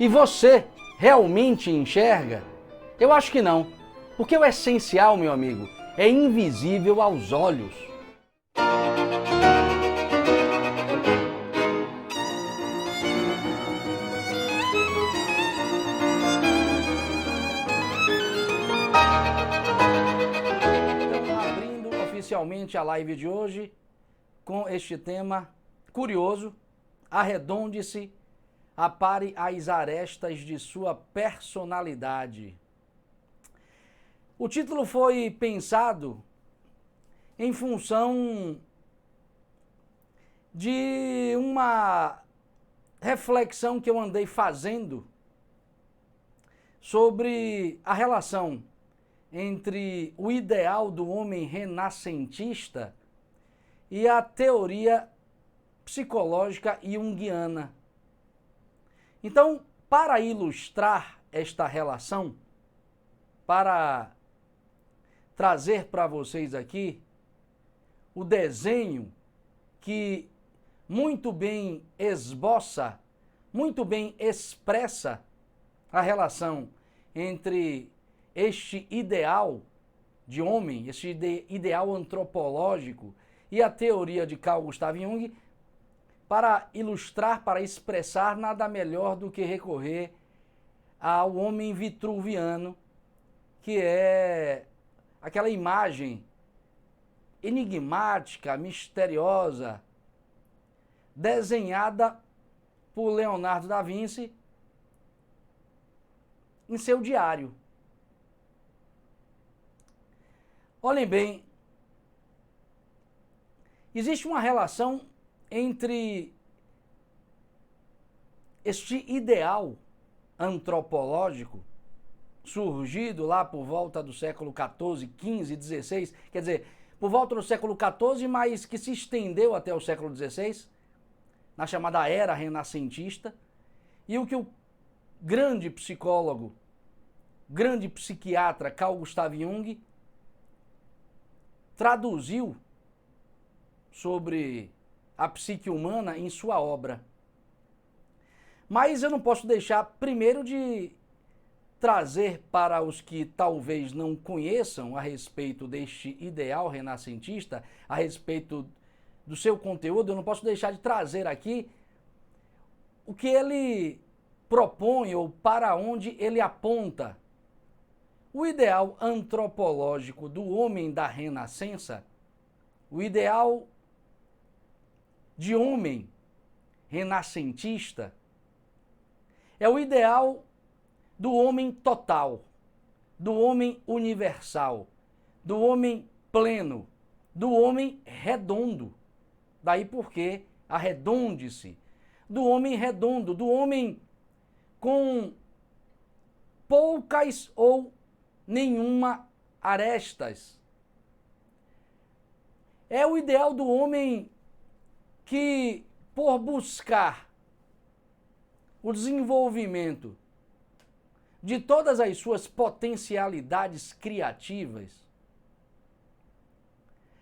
E você realmente enxerga? Eu acho que não, porque o essencial, meu amigo, é invisível aos olhos. Então, abrindo oficialmente a live de hoje com este tema curioso, arredonde-se, apare as arestas de sua personalidade. O título foi pensado em função de uma reflexão que eu andei fazendo sobre a relação entre o ideal do homem renascentista e a teoria psicológica junguiana. Então, para ilustrar esta relação, para trazer para vocês aqui o desenho que muito bem esboça, muito bem expressa a relação entre este ideal de homem, este ideal antropológico e a teoria de Carl Gustav Jung, para ilustrar, para expressar, nada melhor do que recorrer ao homem vitruviano, que é aquela imagem enigmática, misteriosa, desenhada por Leonardo da Vinci em seu diário. Olhem bem, existe uma relação entre este ideal antropológico surgido lá por volta do século XIV, XV, XVI, quer dizer, por volta do século XIV, mas que se estendeu até o século XVI, na chamada era renascentista, e o que o grande psicólogo, grande psiquiatra Carl Gustav Jung traduziu sobre a psique humana em sua obra. Mas eu não posso deixar, primeiro, de trazer para os que talvez não conheçam a respeito deste ideal renascentista, a respeito do seu conteúdo, eu não posso deixar de trazer aqui o que ele propõe ou para onde ele aponta. O ideal antropológico do homem da Renascença, o ideal de homem renascentista, é o ideal do homem total, do homem universal, do homem pleno, do homem redondo. Daí porque arredonde-se, do homem redondo, do homem com poucas ou nenhuma arestas. É o ideal do homem que, por buscar o desenvolvimento de todas as suas potencialidades criativas,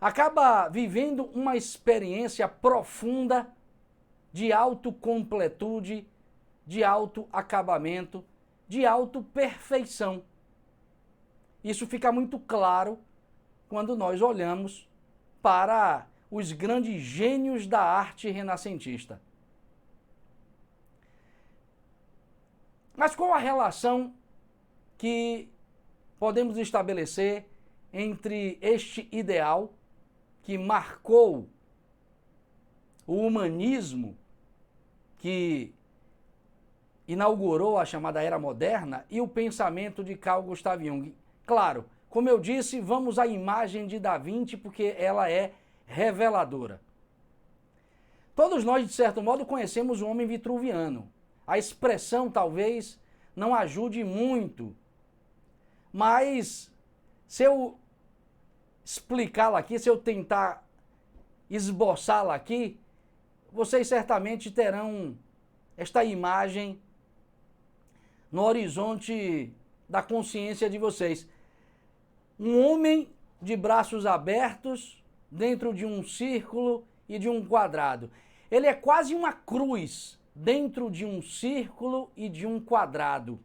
acaba vivendo uma experiência profunda de autocompletude, de autoacabamento, de autoperfeição. Isso fica muito claro quando nós olhamos para os grandes gênios da arte renascentista. Mas qual a relação que podemos estabelecer entre este ideal que marcou o humanismo, que inaugurou a chamada Era Moderna, e o pensamento de Carl Gustav Jung? Claro, como eu disse, vamos à imagem de Da Vinci porque ela é reveladora. Todos nós, de certo modo, conhecemos o homem vitruviano. A expressão talvez não ajude muito, mas se eu explicá-la aqui, se eu tentar esboçá-la aqui, vocês certamente terão esta imagem no horizonte da consciência de vocês. Um homem de braços abertos dentro de um círculo e de um quadrado. Ele é quase uma cruz dentro de um círculo e de um quadrado.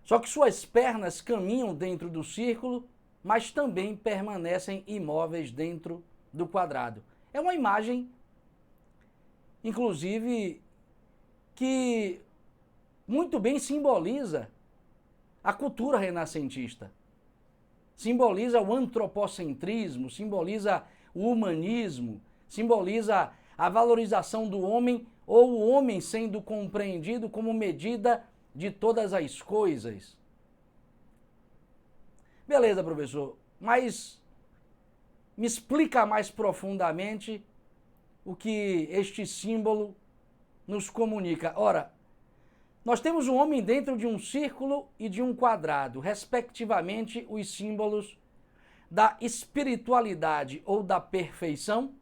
Só que suas pernas caminham dentro do círculo, mas também permanecem imóveis dentro do quadrado. É uma imagem, inclusive, que muito bem simboliza a cultura renascentista. Simboliza o antropocentrismo, simboliza o humanismo, simboliza a valorização do homem ou o homem sendo compreendido como medida de todas as coisas. Beleza, professor, mas me explica mais profundamente o que este símbolo nos comunica. Ora, nós temos um homem dentro de um círculo e de um quadrado, respectivamente os símbolos da espiritualidade ou da perfeição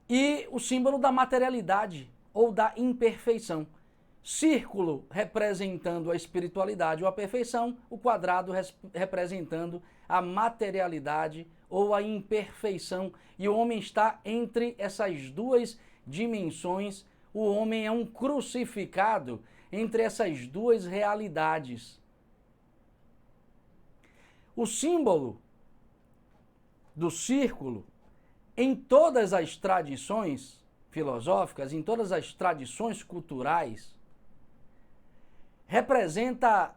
e o símbolo da materialidade ou da imperfeição. Círculo representando a espiritualidade ou a perfeição, o quadrado representando a materialidade ou a imperfeição. E o homem está entre essas duas dimensões. O homem é um crucificado entre essas duas realidades. O símbolo do círculo, em todas as tradições filosóficas, em todas as tradições culturais, representa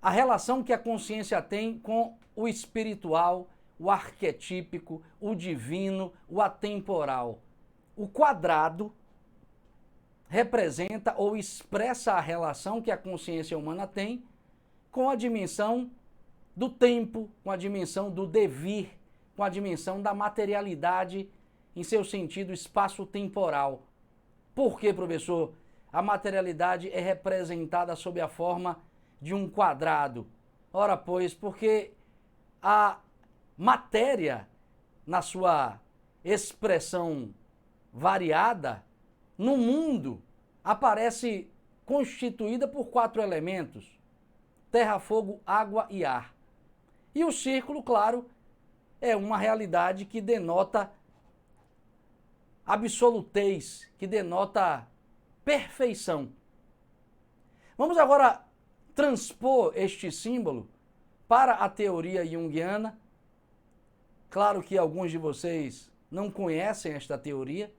a relação que a consciência tem com o espiritual, o arquetípico, o divino, o atemporal. O quadrado representa ou expressa a relação que a consciência humana tem com a dimensão do tempo, com a dimensão do devir, com a dimensão da materialidade em seu sentido espaço-temporal. Por que, professor, a materialidade é representada sob a forma de um quadrado? Ora, pois, porque a matéria, na sua expressão variada, no mundo, aparece constituída por 4 elementos: terra, fogo, água e ar. E o círculo, claro, é uma realidade que denota absolutez, que denota perfeição. Vamos agora transpor este símbolo para a teoria junguiana. Claro que alguns de vocês não conhecem esta teoria,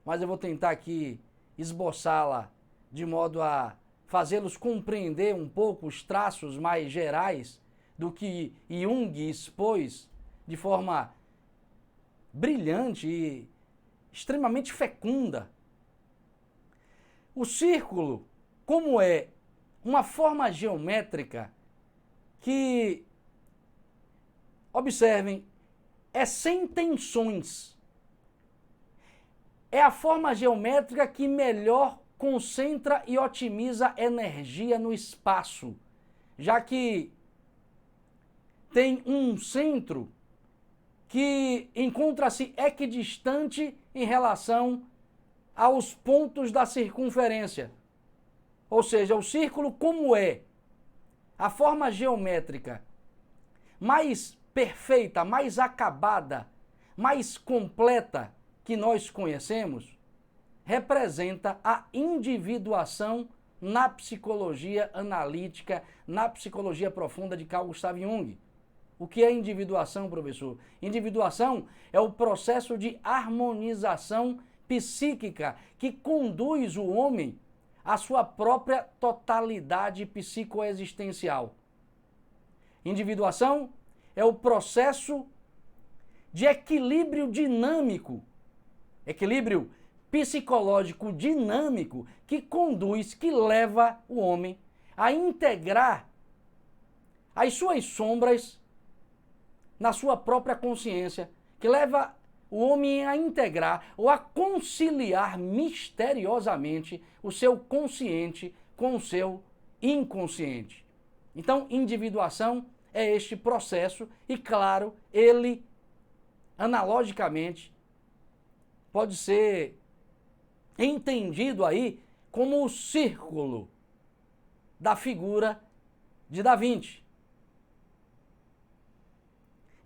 mas eu vou tentar aqui esboçá-la de modo a fazê-los compreender um pouco os traços mais gerais do que Jung expôs de forma brilhante e extremamente fecunda. O círculo, como é uma forma geométrica que, observem, é sem tensões. É a forma geométrica que melhor concentra e otimiza energia no espaço, já que tem um centro que encontra-se equidistante em relação aos pontos da circunferência. Ou seja, o círculo, como é a forma geométrica mais perfeita, mais acabada, mais completa que nós conhecemos, representa a individuação na psicologia analítica, na psicologia profunda de Carl Gustav Jung. O que é individuação, professor? Individuação é o processo de harmonização psíquica que conduz o homem à sua própria totalidade psicoexistencial. Individuação é o processo de equilíbrio dinâmico, equilíbrio psicológico dinâmico que conduz, que leva o homem a integrar as suas sombras na sua própria consciência, que leva o homem a integrar ou a conciliar misteriosamente o seu consciente com o seu inconsciente. Então, individuação é este processo e, claro, ele, analogicamente, pode ser entendido aí como o círculo da figura de Da Vinci.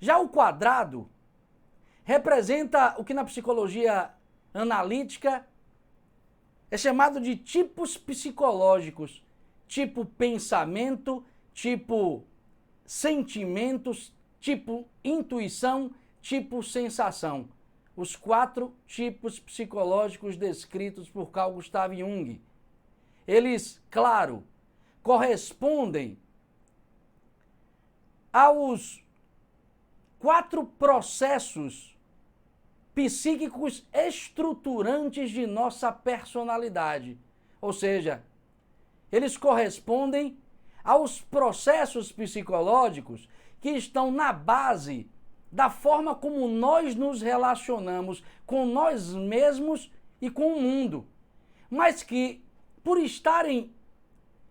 Já o quadrado representa o que na psicologia analítica é chamado de tipos psicológicos, tipo pensamento, tipo sentimentos, tipo intuição, tipo sensação. Os 4 tipos psicológicos descritos por Carl Gustav Jung. Eles, claro, correspondem aos 4 processos psíquicos estruturantes de nossa personalidade. Ou seja, eles correspondem aos processos psicológicos que estão na base da forma como nós nos relacionamos com nós mesmos e com o mundo, mas que, por estarem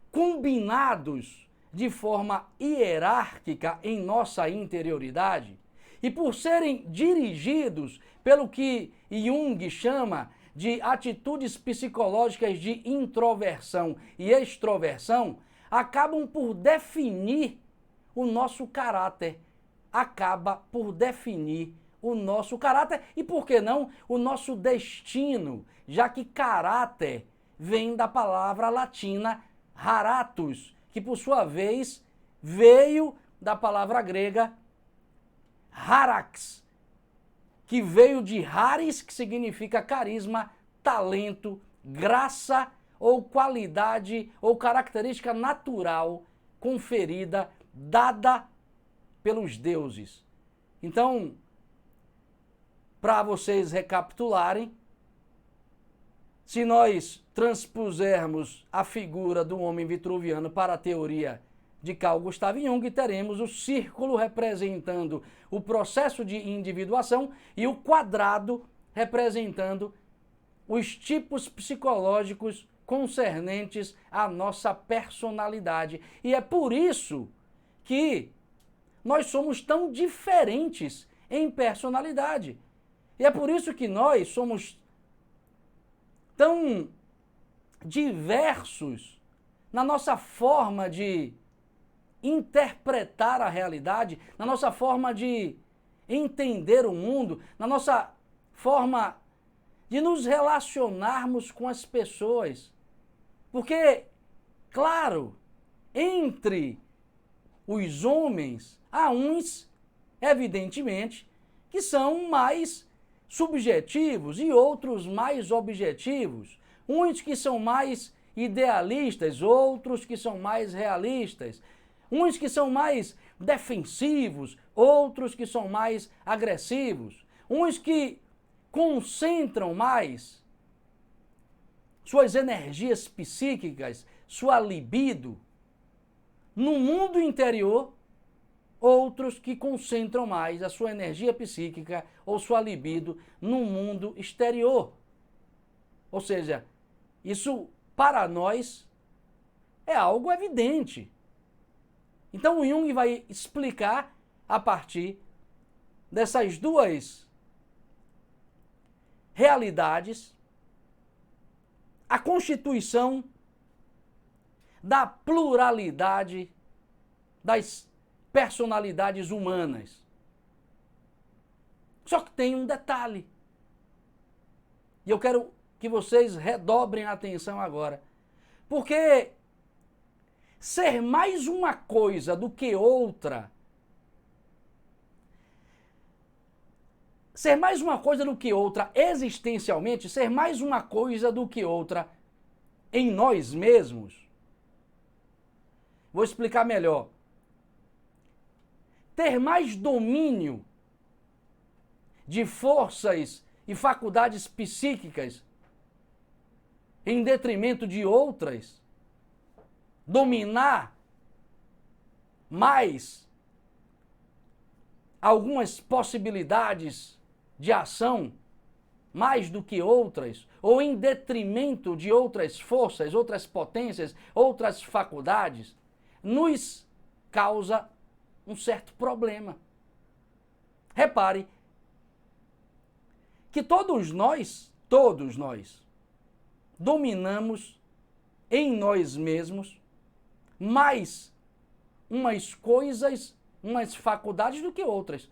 combinados de forma hierárquica em nossa interioridade e por serem dirigidos pelo que Jung chama de atitudes psicológicas de introversão e extroversão, acabam por definir o nosso caráter. Acaba por definir o nosso caráter e, por que não, o nosso destino, já que caráter vem da palavra latina haratus, que por sua vez veio da palavra grega harax, que veio de haris, que significa carisma, talento, graça ou qualidade ou característica natural conferida, dada pelos deuses. Então, para vocês recapitularem, se nós transpusermos a figura do homem vitruviano para a teoria de Carl Gustav Jung, teremos o círculo representando o processo de individuação e o quadrado representando os tipos psicológicos concernentes à nossa personalidade. E é por isso que nós somos tão diferentes em personalidade. E é por isso que nós somos tão diversos na nossa forma de interpretar a realidade, na nossa forma de entender o mundo, na nossa forma de nos relacionarmos com as pessoas. Porque, claro, entre os homens, há uns, evidentemente, que são mais subjetivos e outros mais objetivos. Uns que são mais idealistas, outros que são mais realistas. Uns que são mais defensivos, outros que são mais agressivos. Uns que concentram mais suas energias psíquicas, sua libido, no mundo interior, outros que concentram mais a sua energia psíquica ou sua libido no mundo exterior. Ou seja, isso para nós é algo evidente. Então o Jung vai explicar a partir dessas duas realidades a constituição da pluralidade das personalidades humanas. Só que tem um detalhe. E eu quero que vocês redobrem a atenção agora. Porque ser mais uma coisa do que outra, ser mais uma coisa do que outra existencialmente, ser mais uma coisa do que outra em nós mesmos. Vou explicar melhor. Ter mais domínio de forças e faculdades psíquicas em detrimento de outras, dominar mais algumas possibilidades de ação mais do que outras, ou em detrimento de outras forças, outras potências, outras faculdades, nos causa um certo problema. Repare que todos nós, dominamos em nós mesmos mais umas coisas, umas faculdades do que outras.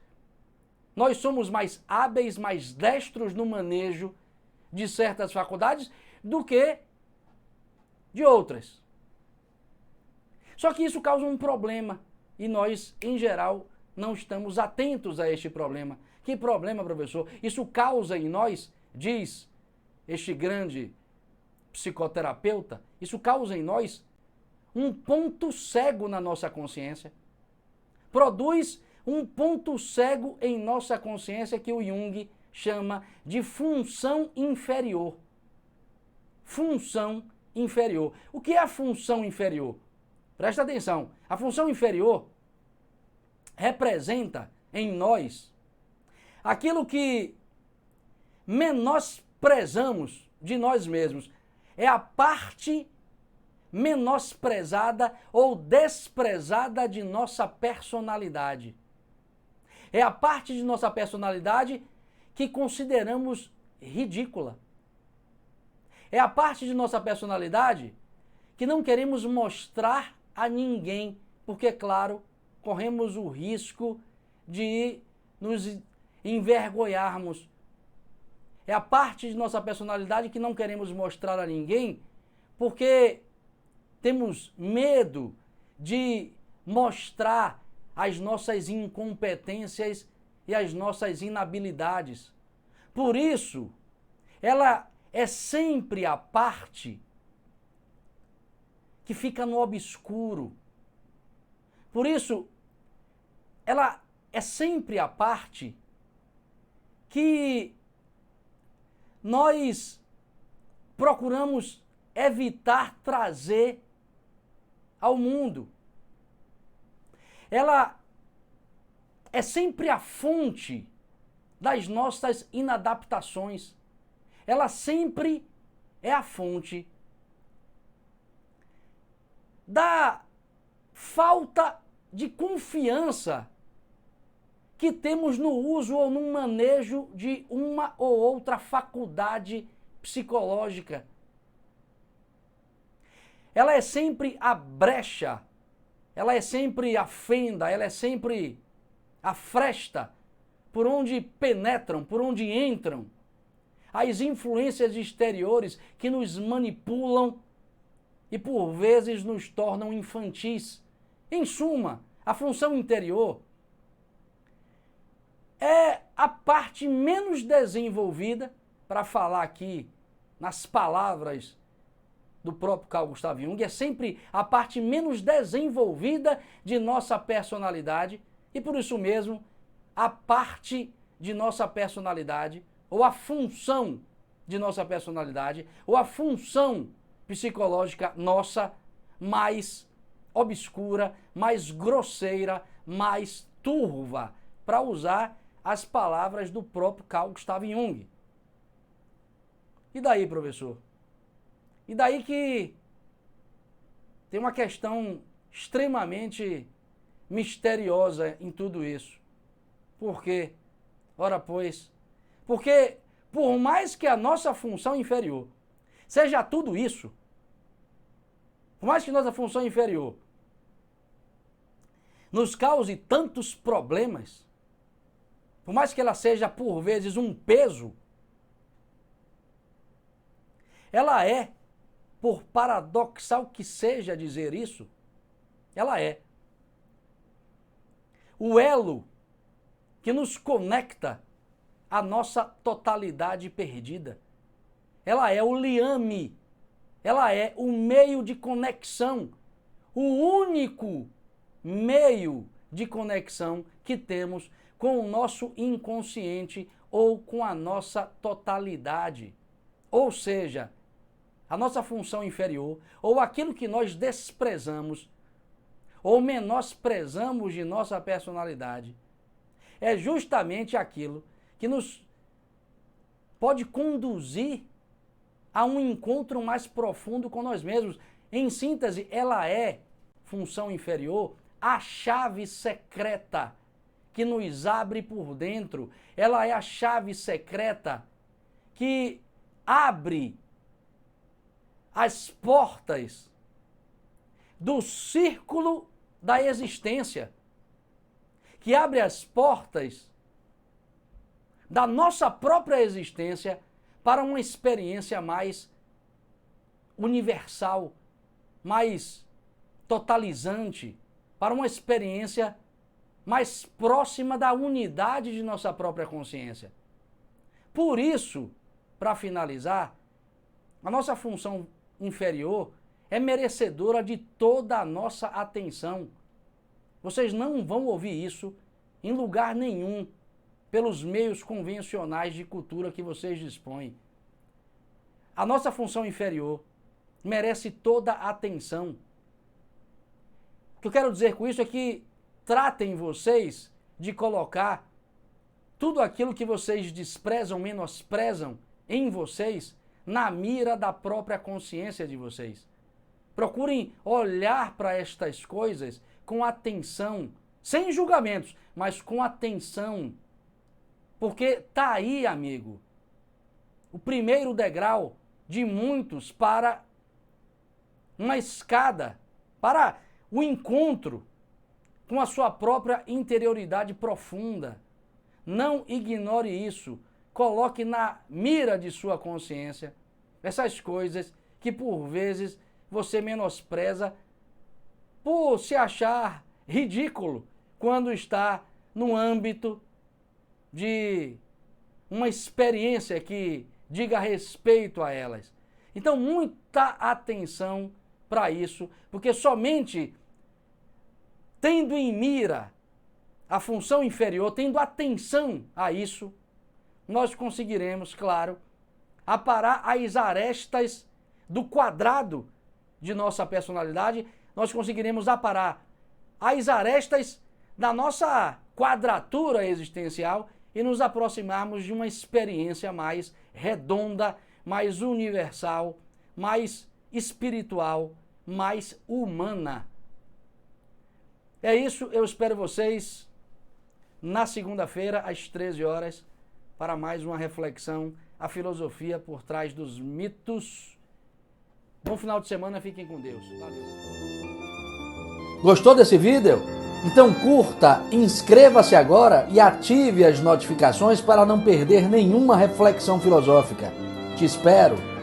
nós somos mais hábeis, mais destros no manejo de certas faculdades do que de outras. Só que isso causa um problema e nós, em geral, não estamos atentos a este problema. Que problema, professor? Isso causa em nós, diz este grande psicoterapeuta, isso causa em nós um ponto cego na nossa consciência. Produz um ponto cego em nossa consciência que o Jung chama de função inferior. Função inferior. O que é a função inferior? Presta atenção. A função inferior representa em nós aquilo que menosprezamos de nós mesmos. É a parte menosprezada ou desprezada de nossa personalidade. É a parte de nossa personalidade que consideramos ridícula. É a parte de nossa personalidade que não queremos mostrar a ninguém, porque, claro, corremos o risco de nos envergonharmos. É a parte de nossa personalidade que não queremos mostrar a ninguém, porque temos medo de mostrar as nossas incompetências e as nossas inabilidades. Por isso, ela é sempre a parte que fica no obscuro. Por isso, ela é sempre a parte que nós procuramos evitar trazer ao mundo. Ela é sempre a fonte das nossas inadaptações. Ela sempre é a fonte da falta de confiança que temos no uso ou no manejo de uma ou outra faculdade psicológica. Ela é sempre a brecha, ela é sempre a fenda, ela é sempre a fresta por onde penetram, por onde entram as influências exteriores que nos manipulam e por vezes nos tornam infantis. Em suma, a função interior é a parte menos desenvolvida, para falar aqui nas palavras do próprio Carl Gustav Jung, é sempre a parte menos desenvolvida de nossa personalidade e por isso mesmo a parte de nossa personalidade ou a função de nossa personalidade ou a função psicológica nossa mais obscura, mais grosseira, mais turva, para usar as palavras do próprio Carl Gustav Jung. E daí, professor? E daí que tem uma questão extremamente misteriosa em tudo isso. Por quê? Ora, pois, porque por mais que a nossa função inferior seja tudo isso, por mais que nossa função inferior nos cause tantos problemas, por mais que ela seja por vezes um peso, ela é, por paradoxal que seja dizer isso, ela é o elo que nos conecta à nossa totalidade perdida. Ela é o liame, ela é o meio de conexão, o único meio de conexão que temos com o nosso inconsciente ou com a nossa totalidade. Ou seja, a nossa função inferior, ou aquilo que nós desprezamos, ou menosprezamos de nossa personalidade, é justamente aquilo que nos pode conduzir a um encontro mais profundo com nós mesmos. Em síntese, ela é, função inferior, a chave secreta que nos abre por dentro. Ela é a chave secreta que abre as portas do círculo da existência, que abre as portas da nossa própria existência para uma experiência mais universal, mais totalizante, para uma experiência mais próxima da unidade de nossa própria consciência. Por isso, para finalizar, a nossa função inferior é merecedora de toda a nossa atenção. Vocês não vão ouvir isso em lugar nenhum pelos meios convencionais de cultura que vocês dispõem. A nossa função inferior merece toda a atenção. O que eu quero dizer com isso é que tratem vocês de colocar tudo aquilo que vocês desprezam, menosprezam em vocês, na mira da própria consciência de vocês. Procurem olhar para estas coisas com atenção, sem julgamentos, mas com atenção. Porque tá aí, amigo, o primeiro degrau de muitos para uma escada, para o encontro com a sua própria interioridade profunda. Não ignore isso. Coloque na mira de sua consciência essas coisas que por vezes você menospreza por se achar ridículo quando está no âmbito de uma experiência que diga respeito a elas. Então, muita atenção para isso, porque somente tendo em mira a função inferior, tendo atenção a isso, nós conseguiremos, claro, aparar as arestas do quadrado de nossa personalidade, nós conseguiremos aparar as arestas da nossa quadratura existencial e nos aproximarmos de uma experiência mais redonda, mais universal, mais espiritual, mais humana. É isso, eu espero vocês na segunda-feira, às 13 horas, para mais uma reflexão, a filosofia por trás dos mitos. Bom final de semana, fiquem com Deus. Valeu. Gostou desse vídeo? Então curta, inscreva-se agora e ative as notificações para não perder nenhuma reflexão filosófica. Te espero!